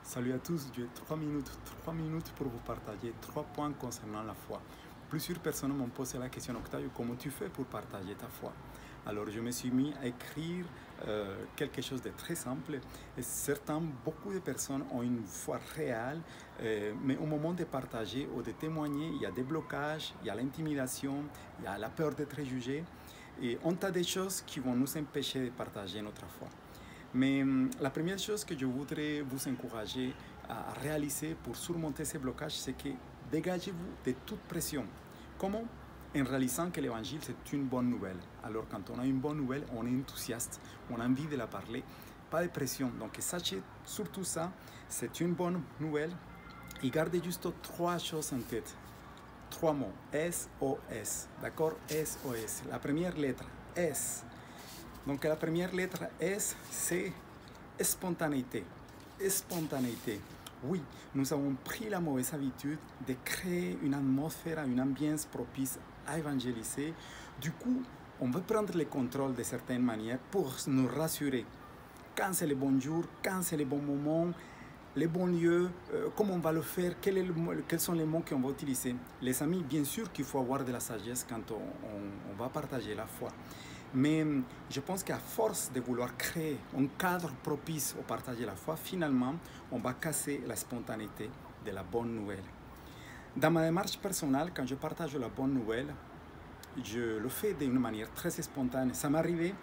Salut à tous, j'ai 3 minutes pour vous partager 3 points concernant la foi. Plusieurs personnes m'ont posé la question: Octavio, comment tu fais pour partager ta foi? Alors je me suis mis à écrire quelque chose de très simple. Et beaucoup de personnes ont une foi réelle, mais au moment de partager ou de témoigner, il y a des blocages, il y a l'intimidation, il y a la peur d'être jugé. Et on a des choses qui vont nous empêcher de partager notre foi. Mais la première chose que je voudrais vous encourager à réaliser pour surmonter ces blocages, c'est que dégagez-vous de toute pression. Comment? En réalisant que l'évangile, c'est une bonne nouvelle. Alors quand on a une bonne nouvelle, on est enthousiaste, on a envie de la parler, pas de pression. Donc sachez surtout ça, c'est une bonne nouvelle. Et gardez juste 3 choses en tête. 3 mots, SOS, d'accord? SOS, la première lettre, S. Donc la première lettre S, c'est spontanéité. Spontanéité. Oui, nous avons pris la mauvaise habitude de créer une atmosphère, une ambiance propice à évangéliser. Du coup, on veut prendre le contrôle de certaines manières pour nous rassurer. Quand c'est le bon jour, quand c'est le bon moment, les bons lieux, comment on va le faire, quels sont les mots qu'on va utiliser. Les amis, bien sûr qu'il faut avoir de la sagesse quand on va partager la foi. Mais je pense qu'à force de vouloir créer un cadre propice au partage de la foi, finalement, on va casser la spontanéité de la bonne nouvelle. Dans ma démarche personnelle, quand je partage la bonne nouvelle, je le fais d'une manière très spontanée. Ça m'arrivait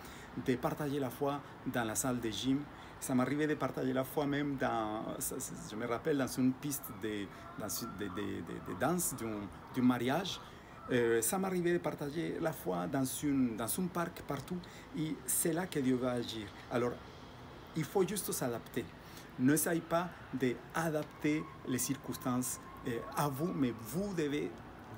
de partager la foi dans la salle de gym. Ça m'arrivait de partager la foi même je me rappelle, dans une piste de danse d'un mariage. Ça m'arrivait de partager la foi dans un parc partout, et c'est là que Dieu va agir. Alors, il faut juste s'adapter. N'essayez pas d'adapter les circonstances à vous, mais vous devez,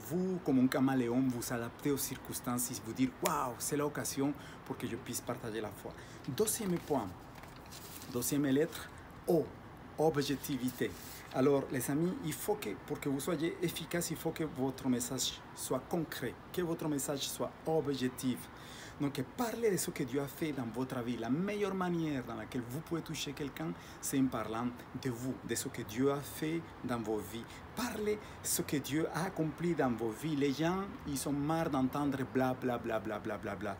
vous, comme un caméléon, vous adapter aux circonstances et vous dire: waouh, c'est l'occasion pour que je puisse partager la foi. Deuxième point, deuxième lettre, O, objectivité. Alors, les amis, il faut que, pour que vous soyez efficace, il faut que votre message soit concret, que votre message soit objectif. Donc, parlez de ce que Dieu a fait dans votre vie. La meilleure manière dans laquelle vous pouvez toucher quelqu'un, c'est en parlant de vous, de ce que Dieu a fait dans vos vies. Parlez de ce que Dieu a accompli dans vos vies. Les gens, ils sont marre d'entendre bla bla bla bla bla bla bla.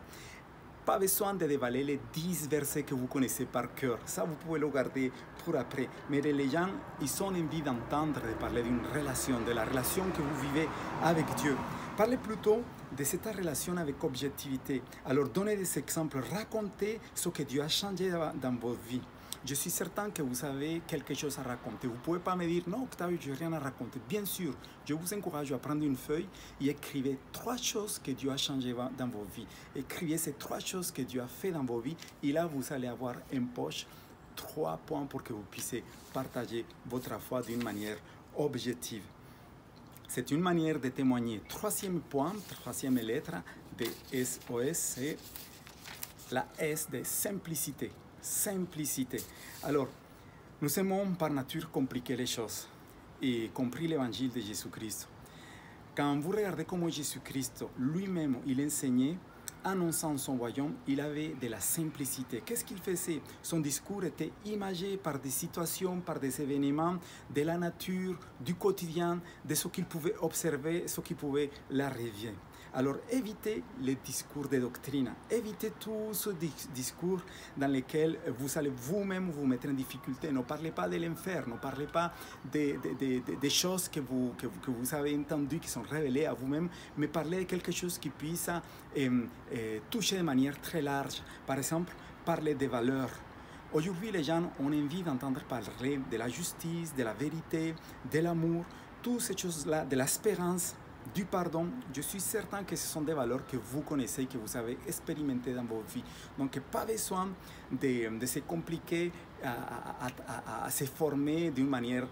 Pas besoin de dévaler les 10 versets que vous connaissez par cœur. Ça, vous pouvez le garder pour après. Mais les gens, ils ont envie d'entendre, de parler d'une relation, de la relation que vous vivez avec Dieu. Parlez plutôt de cette relation avec objectivité. Alors, donnez des exemples, racontez ce que Dieu a changé dans votre vie. Je suis certain que vous avez quelque chose à raconter. Vous ne pouvez pas me dire: non, Octavio, je n'ai rien à raconter. Bien sûr, je vous encourage à prendre une feuille et écrivez 3 choses que Dieu a changées dans vos vies. Écrivez ces 3 choses que Dieu a fait dans vos vies, et là, vous allez avoir en poche 3 points pour que vous puissiez partager votre foi d'une manière objective. C'est une manière de témoigner. Troisième point, troisième lettre de SOS, c'est la S de simplicité. Simplicité. Alors, nous aimons par nature compliquer les choses, y compris l'évangile de Jésus-Christ. Quand vous regardez comment Jésus-Christ lui-même, il enseignait, annonçant son royaume, il avait de la simplicité. Qu'est-ce qu'il faisait? Son discours était imagé par des situations, par des événements de la nature, du quotidien, de ce qu'il pouvait observer, ce qui pouvait l'arriver. Alors évitez les discours de doctrine, évitez tout ce discours dans lequel vous allez vous-même vous mettre en difficulté. Ne parlez pas de l'enfer, ne parlez pas des choses que vous avez entendues, qui sont révélées à vous-même, mais parlez de quelque chose qui puisse toucher de manière très large. Par exemple, parlez des valeurs. Aujourd'hui, les gens ont envie d'entendre parler de la justice, de la vérité, de l'amour, toutes ces choses-là, de l'espérance, du pardon. Je suis certain que ce sont des valeurs que vous connaissez, que vous avez expérimentées dans vos vies. Donc, pas besoin de se compliquer à se former d'une manière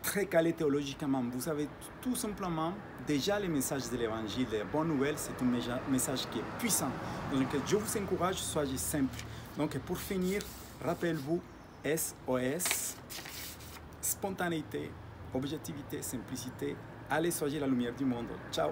très calée théologiquement. Vous avez tout simplement déjà le message de l'évangile, de la bonne nouvelle. C'est un message qui est puissant. Donc, je vous encourage, soyez simple. Donc, pour finir, rappelez-vous, SOS, spontanéité, objectivité, simplicité. Allez, soyez la lumière du monde. Ciao.